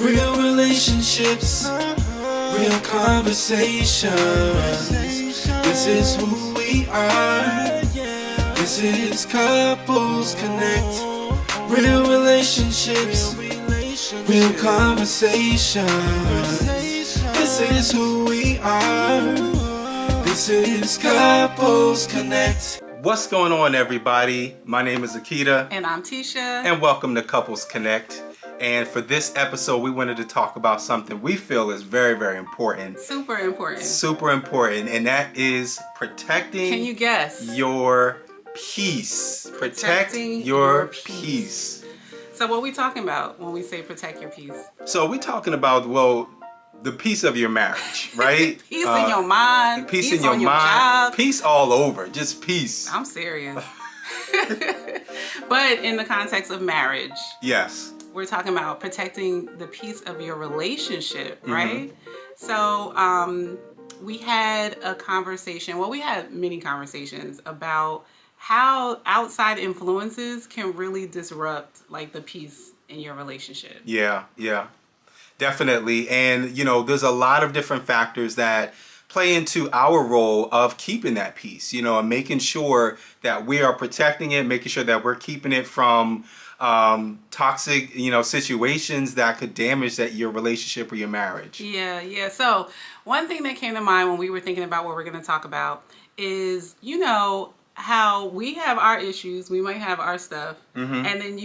Real relationships, real conversations. This is who we are. This is Couples Connect. Real relationships, real conversations. This is who we are. This is Couples Connect. What's going on, everybody? My name is Akita. And I'm Tisha. And welcome to Couples Connect. And for this episode, we wanted to talk about something we feel is very, very important. Super important. Super important. And that is protecting. Can you guess? Your peace. Protect your peace. So what are we talking about when we say protect your peace? So we're talking about, the peace of your marriage, right? Peace in your mind. Peace in your mind. Job. Peace all over. Just peace. I'm serious. But in the context of marriage. Yes. We're talking about protecting the peace of your relationship, right? So we had a conversation. Well, we had many conversations about how outside influences can really disrupt like the peace in your relationship. Yeah. Definitely. And, there's a lot of different factors that play into our role of keeping that peace, and making sure that we are protecting it, making sure that we're keeping it from toxic, situations that could damage your relationship or your marriage. Yeah. So one thing that came to mind when we were thinking about what we're going to talk about is, how we have our issues, we might have our stuff, and then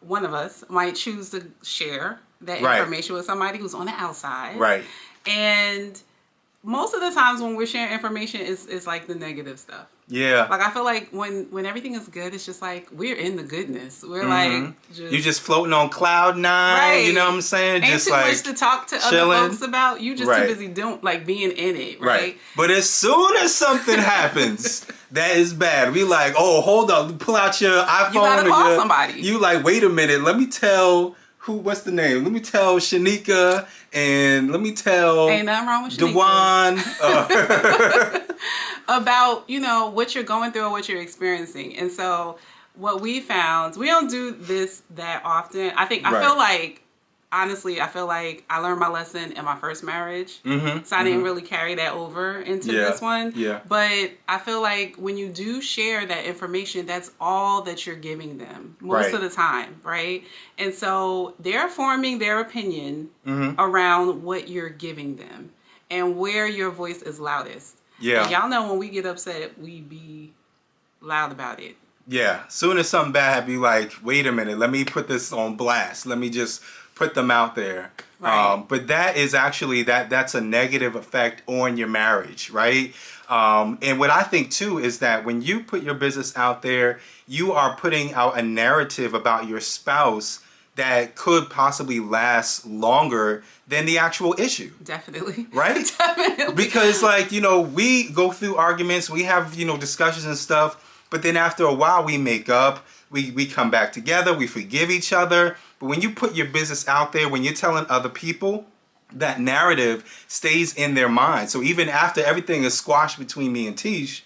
one of us might choose to share that information with somebody who's on the outside. Right. And most of the times when we're sharing information is like the negative stuff. Yeah. Like I feel like when everything is good, it's just like we're in the goodness. We're like you're just floating on cloud nine. Right. You know what I'm saying? Ain't just too like much to talk to chilling. other folks about. You just too busy being in it, right? But as soon as something happens that is bad, we like, oh, hold up, pull out your iPhone. You gotta call somebody. You like, wait a minute, let me tell what's the name? Let me tell Shanika, and let me tell ain't nothing wrong with Shanika. Dewan. About, what you're going through or what you're experiencing. And so what we found, we don't do this that often. I feel like, honestly, I learned my lesson in my first marriage. So I didn't really carry that over into this one. Yeah. But I feel like when you do share that information, that's all that you're giving them most of the time, right? And so they're forming their opinion around what you're giving them and where your voice is loudest. Yeah. And y'all know when we get upset, we be loud about it. Yeah. Soon as something bad happens, be like, wait a minute, let me put this on blast. Let me just put them out there. Right. But that is actually, that's a negative effect on your marriage, right? And what I think too is that when you put your business out there, you are putting out a narrative about your spouse that could possibly last longer than the actual issue. Definitely. Right? Definitely. Because we go through arguments, we have, discussions and stuff, but then after a while we make up, we come back together, we forgive each other. But when you put your business out there, when you're telling other people, that narrative stays in their mind. So even after everything is squashed between me and Tish,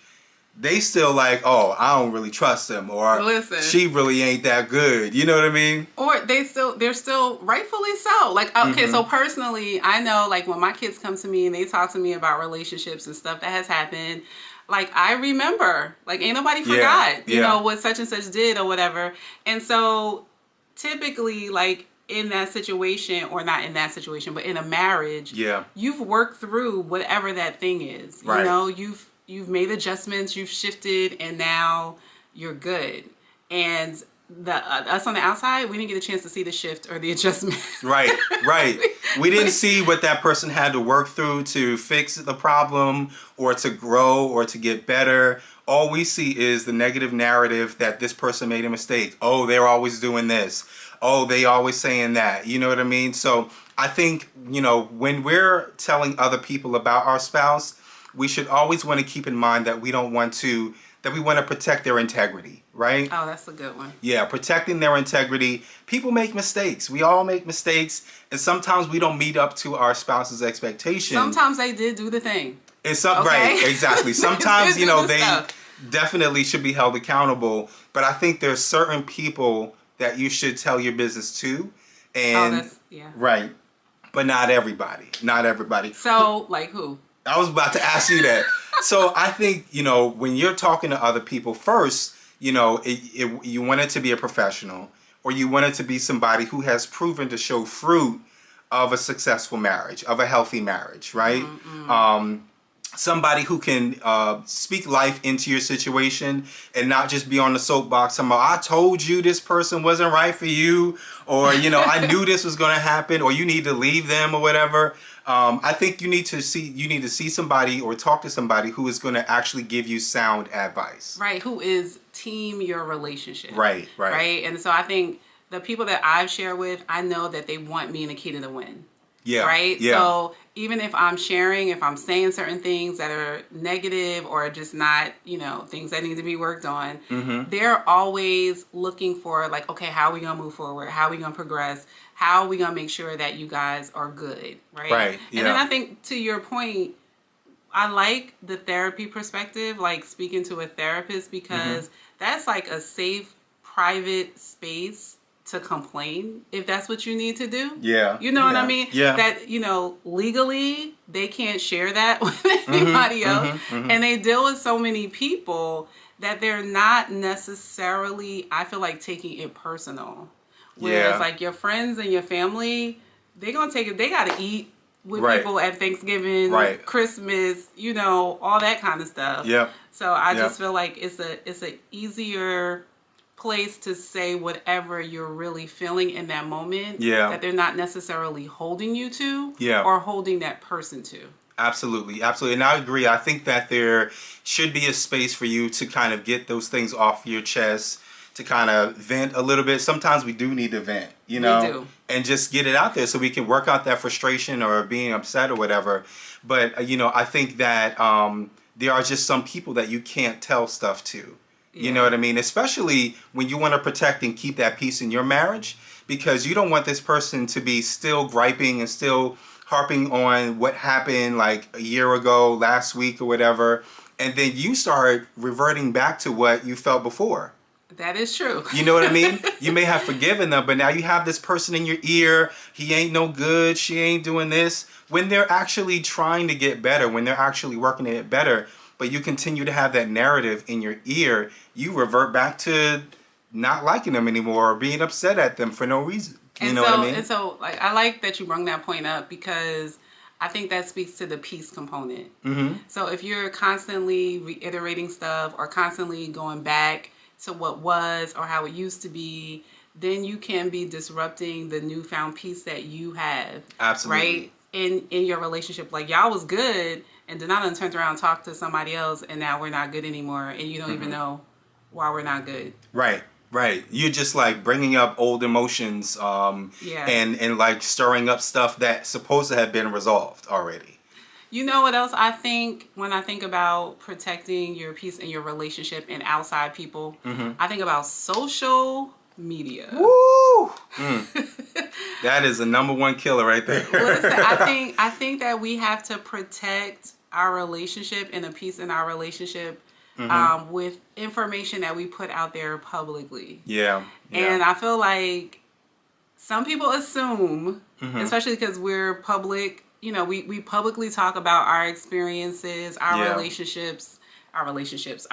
they still like, oh, I don't really trust him, or listen, she really ain't that good. You know what I mean? Or they're still rightfully so. Like, okay, so personally, I know like when my kids come to me and they talk to me about relationships and stuff that has happened, like I remember, like ain't nobody forgot, what such and such did or whatever. And so typically like in that situation, or not in that situation, but in a marriage, you've worked through whatever that thing is. Right. You've made adjustments, you've shifted, and now you're good. And us on the outside, we didn't get a chance to see the shift or the adjustment. Right. We didn't see what that person had to work through to fix the problem or to grow or to get better. All we see is the negative narrative that this person made a mistake. Oh, they're always doing this. Oh, they always saying that. You know what I mean? So I think, when we're telling other people about our spouse, we should always want to keep in mind that we want to protect their integrity, right? Oh, that's a good one. Yeah, protecting their integrity. People make mistakes. We all make mistakes. And sometimes we don't meet up to our spouse's expectations. Sometimes they did do the thing. Right, exactly. Sometimes, they definitely should be held accountable. But I think there's certain people that you should tell your business to. And Yeah. Right. But not everybody. Not everybody. So, like who? I was about to ask you that. So I think, when you're talking to other people first, you want it to be a professional, or you want it to be somebody who has proven to show fruit of a successful marriage, of a healthy marriage, right? Somebody who can speak life into your situation and not just be on the soapbox talking about, I told you this person wasn't right for you, or, I knew this was going to happen, or you need to leave them or whatever. I think you need to see somebody or talk to somebody who is going to actually give you sound advice. Right, who is team your relationship. Right. And so I think the people that I've shared with, I know that they want me and Akita to win. Yeah. Right? Yeah. So even if I'm saying certain things that are negative or just not, things that need to be worked on, they're always looking for like, okay, how are we going to move forward? How are we going to progress? How are we going to make sure that you guys are good? Right. Right. Yeah. And then I think to your point, I like the therapy perspective, like speaking to a therapist, because that's like a safe, private space to complain if that's what you need to do. Yeah. You know what I mean? Yeah. That, legally they can't share that with anybody else. And they deal with so many people that they're not necessarily, I feel like, taking it personal. Whereas like your friends and your family, they're going to take it, they got to eat with people at Thanksgiving, Christmas, all that kind of stuff. Yep. So I just feel like it's a easier place to say whatever you're really feeling in that moment. Yeah. That they're not necessarily holding you to. Yeah. Or holding that person to. Absolutely. And I agree. I think that there should be a space for you to kind of get those things off your chest, to kind of vent a little bit. Sometimes we do need to vent, We do. and just get it out there so we can work out that frustration or being upset or whatever. But, I think that there are just some people that you can't tell stuff to. You know what I mean? Especially when you want to protect and keep that peace in your marriage, because you don't want this person to be still griping and still harping on what happened like a year ago, last week or whatever. And then you start reverting back to what you felt before. That is true. You know what I mean? You may have forgiven them, but now you have this person in your ear. He ain't no good. She ain't doing this. When they're actually trying to get better, when they're actually working to get better, but you continue to have that narrative in your ear, you revert back to not liking them anymore or being upset at them for no reason. You know what I mean? And so, like, I like that you brought that point up, because I think that speaks to the peace component. So if you're constantly reiterating stuff or constantly going back to what was or how it used to be, then you can be disrupting the newfound peace that you have. Absolutely. Right? In your relationship. Like, y'all was good, and then I done turned around and talked to somebody else, and now we're not good anymore, and you don't even know why we're not good. Right. You're just like bringing up old emotions, and like stirring up stuff that's supposed to have been resolved already. You know what else I think when I think about protecting your peace in your relationship and outside people? I think about social media. Woo! That is the number one killer right there. Listen, I think that we have to protect our relationship and the peace in our relationship with information that we put out there publicly. Yeah. And I feel like some people assume, especially because we're public, we publicly talk about our experiences, our relationships, our relationship. Some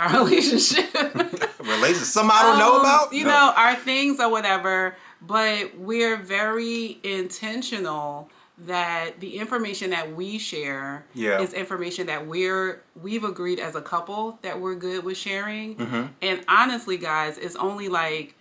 I don't know about? Our things or whatever, but we're very intentional that the information that we share is information that we've agreed as a couple that we're good with sharing. And honestly, guys, it's only like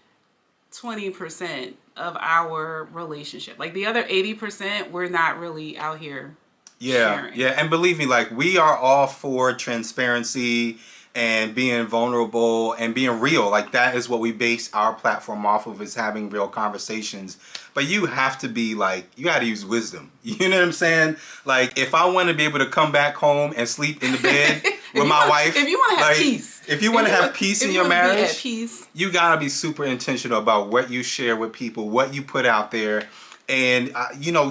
20% of our relationship. Like the other 80%, we're not really out here sharing. Yeah, and believe me, like we are all for transparency and being vulnerable and being real. Like that is what we base our platform off of, is having real conversations. But you have to be like, you got to use wisdom. You know what I'm saying? Like if I want to be able to come back home and sleep in the bed with my wife. If you want to have peace. If you want to have peace in your marriage, peace, you got to be super intentional about what you share with people, what you put out there. And,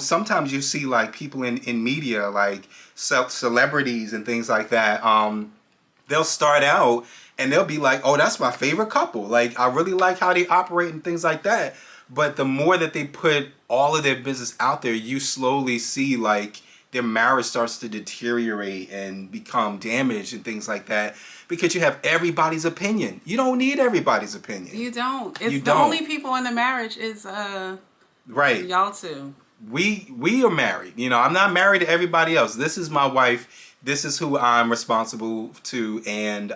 sometimes you see like people in media, like celebrities and things like that. They'll start out and they'll be like, oh, that's my favorite couple. Like, I really like how they operate and things like that. But the more that they put all of their business out there, you slowly see like their marriage starts to deteriorate and become damaged and things like that because you have everybody's opinion. You don't need everybody's opinion. You don't. It's You the don't. only people in the marriage is Right. y'all two. We are married. You know, I'm not married to everybody else. This is my wife. This is who I'm responsible to and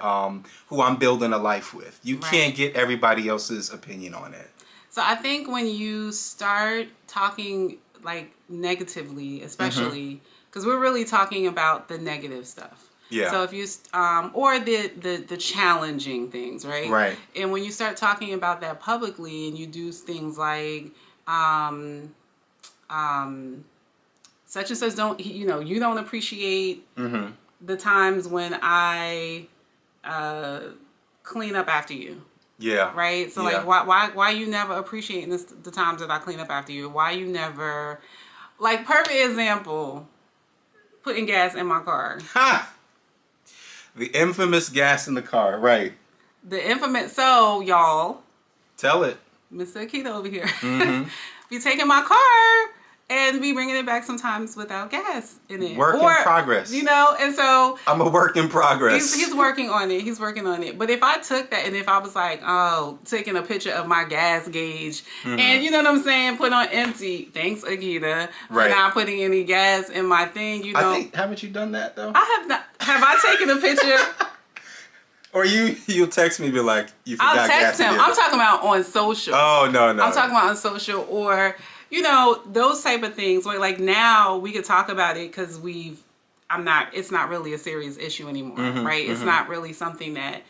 who I'm building a life with. You Right. can't get everybody else's opinion on it. So I think when you start talking like negatively, especially because we're really talking about the negative stuff. Yeah. So if you or the challenging things, right? Right. And when you start talking about that publicly, and you do things like such and such don't you don't appreciate the times when I clean up after you. Yeah. Right? So Yeah. like why you never appreciating the times that I clean up after you? Why you never like perfect example, putting gas in my car. Ha! The infamous gas in the car, right. The infamous y'all, Tell it. Mr. Akita over here. Mm-hmm. Be taking my car and be bringing it back sometimes without gas in it. Work in progress. You know, and so I'm a work in progress. he's working on it. He's working on it. But if I took that and if I was like, taking a picture of my gas gauge and you know what I'm saying, put on empty, thanks Akita, Right. for not putting any gas in my thing, you know. I think, haven't you done that though? I have not. Have I taken a picture? Or you'll text me and be like, you forgot I'll text gas him. again. I'm talking about on social. Oh, no. I'm talking about on social or, you know, those type of things. Like now we could talk about it because it's not really a serious issue anymore, right? It's not really something that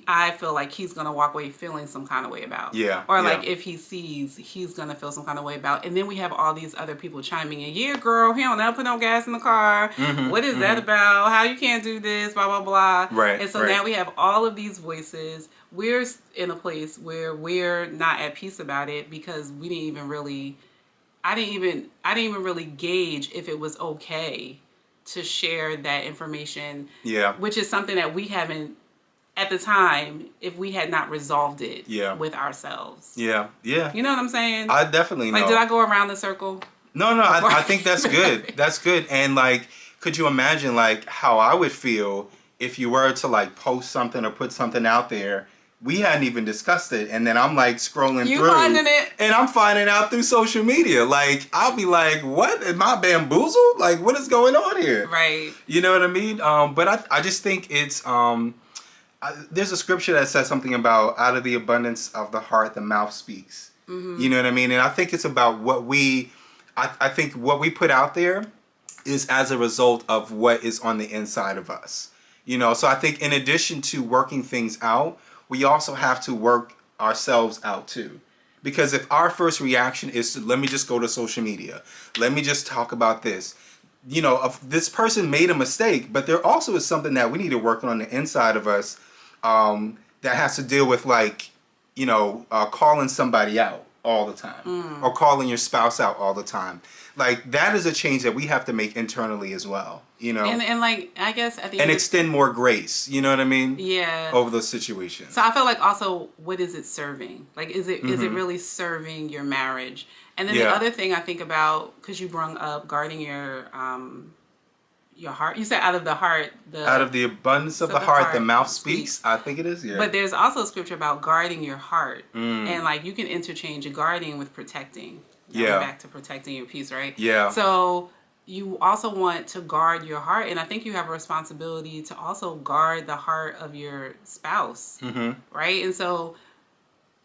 I feel like he's going to walk away feeling some kind of way about. Yeah. Or yeah. like if he sees, he's going to feel some kind of way about. And then we have all these other people chiming in. Yeah, girl, he don't never put no gas in the car. What is that about? How you can't do this, blah, blah, blah. Right, And so right. now we have all of these voices. We're in a place where we're not at peace about it because we didn't even really, I didn't even really gauge if it was okay to share that information. Yeah. Which is something that we haven't, at the time, if we had not resolved it with ourselves. Yeah. Yeah. You know what I'm saying? I definitely know. Like, did I go around the circle? No, I think that's good. That's good. And like, could you imagine like how I would feel if you were to like post something or put something out there? We hadn't even discussed it, and then I'm like scrolling You through, finding it? and I'm finding out through social media. Like I'll be like, "What? Am I bamboozled? Like what is going on here?" Right. You know what I mean? But I just think it's there's a scripture that says something about out of the abundance of the heart the mouth speaks. You know what I mean? And I think it's about what I think what we put out there is as a result of what is on the inside of us. You know, so I think in addition to working things out, we also have to work ourselves out too. Because if our first reaction is to, let me just go to social media, let me just talk about this, you know, if this person made a mistake, but there also is something that we need to work on the inside of us that has to deal with like, you know, calling somebody out all the time or calling your spouse out all the time. Like that is a change that we have to make internally as well, you know, And like, I guess at the and end extend more grace, you know what I mean? yeah. Over those situations. So I feel like also, what is it serving? Like, is it really serving your marriage? And then the Yeah. other thing I think about, because you brought up guarding your heart. You said out of the heart, Out of the abundance of the heart, the mouth speaks. I think it is, yeah. But there's also scripture about guarding your heart, and like you can interchange guarding with protecting. Now we're back to protecting your peace, right? Yeah. So you also want to guard your heart, and I think you have a responsibility to also guard the heart of your spouse, right? And so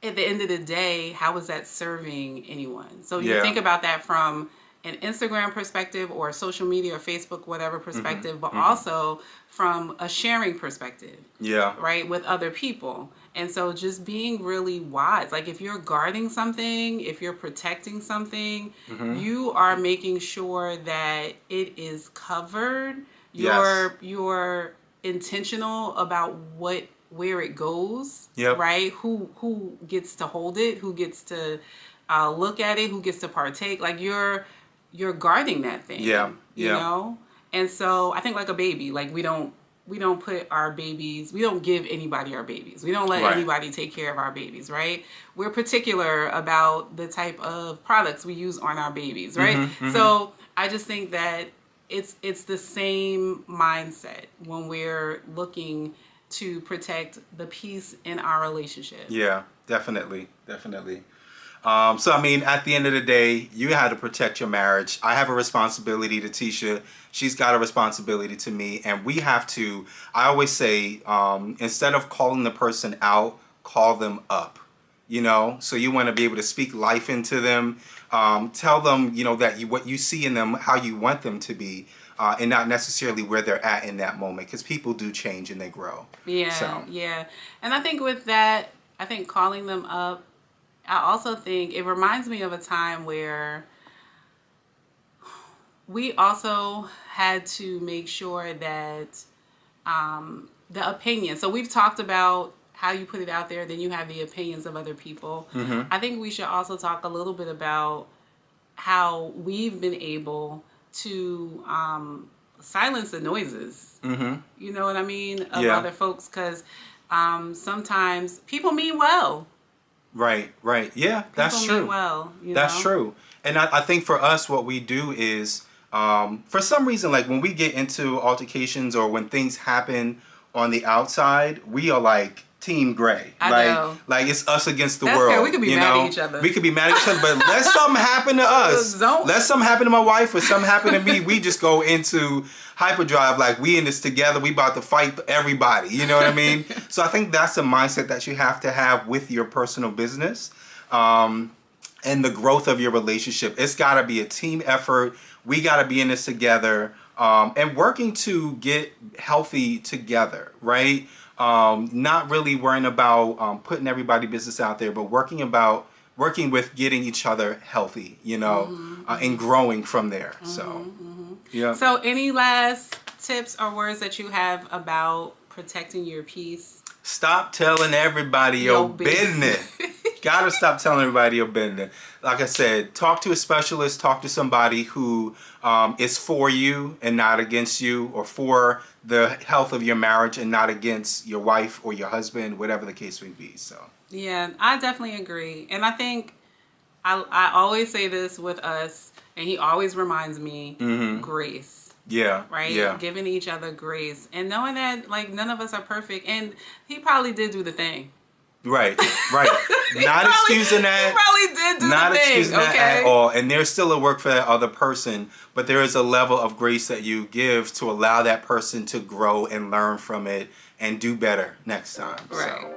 at the end of the day, how is that serving anyone? So you think about that from an Instagram perspective or social media or Facebook, whatever perspective, but also from a sharing perspective, right, with other people. And so just being really wise, like if you're guarding something, if you're protecting something, you are making sure that it is covered. You're intentional about where it goes, right? Who gets to hold it, who gets to look at it, who gets to partake. Like you're guarding that thing. You know? And so I think like a baby, like we don't put our babies, we don't give anybody our babies. We don't let Right. anybody take care of our babies, right? We're particular about the type of products we use on our babies, right? So I just think that it's the same mindset when we're looking to protect the peace in our relationship. Yeah, definitely. So, I mean, at the end of the day, you had to protect your marriage. I have a responsibility to Tisha. She's got a responsibility to me. And we have to, I always say, instead of calling the person out, call them up. You know, so you want to be able to speak life into them. Tell them, you know, that what you see in them, how you want them to be. And not necessarily where they're at in that moment. Because people do change and they grow. Yeah, yeah. And I think with that, I think calling them up, I also think it reminds me of a time where we also had to make sure that the opinion. So we've talked about how you put it out there, then you have the opinions of other people. I think we should also talk a little bit about how we've been able to silence the noises. You know what I mean? Of other folks, because sometimes people mean well. Right. Yeah, that's People true. mean well. That's true. And I think for us, what we do is, for some reason, like when we get into altercations or when things happen on the outside, we are like Team Gray. I know. Like it's us against the That's world. fair. We could be you mad know? at each other. We could be mad at each other, but let something happen to us. Don't. Let something happen to my wife or something happen to me. We just go into hyperdrive like we in this together. We about to fight everybody. You know what I mean? So I think that's a mindset that you have to have with your personal business. And the growth of your relationship. It's got to be a team effort. We got to be in this together and working to get healthy together, right? Not really worrying about putting everybody's business out there, but working with getting each other healthy, you know, and growing from there. So, yeah. So any last tips or words that you have about protecting your peace? Stop telling everybody your business. Gotta stop telling everybody your business. Like I said, talk to a specialist, talk to somebody who is for you and not against you, or for the health of your marriage and not against your wife or your husband, whatever the case may be. So Yeah, I definitely agree. And I think I always say this with us, and he always reminds me, grace. yeah, Right? yeah, Giving each other grace and knowing that like none of us are perfect. And he probably did do the thing. right. Not excusing that. He probably did do Not the thing. excusing that Okay. at all. And there's still a work for that other person, but there is a level of grace that you give to allow that person to grow and learn from it and do better next time. Right.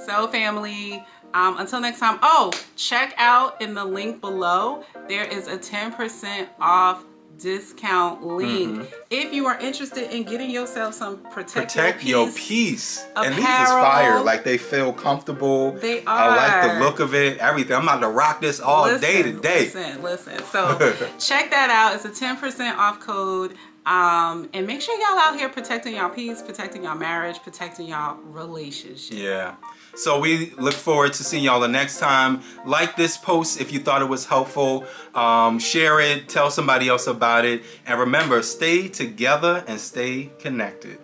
So family, until next time. Oh, check out in the link below. There is a 10% off discount link if you are interested in getting yourself some Protect your peace. And these is apparel. fire. Like they feel comfortable. They I like are. the look of it. Everything. I'm about to rock this all day today. Listen. So check that out. It's a 10% off code. And make sure y'all out here protecting y'all peace, protecting y'all marriage, protecting y'all relationship. Yeah. So we look forward to seeing y'all the next time. Like this post if you thought it was helpful. Share it. Tell somebody else about it. And remember, stay together and stay connected.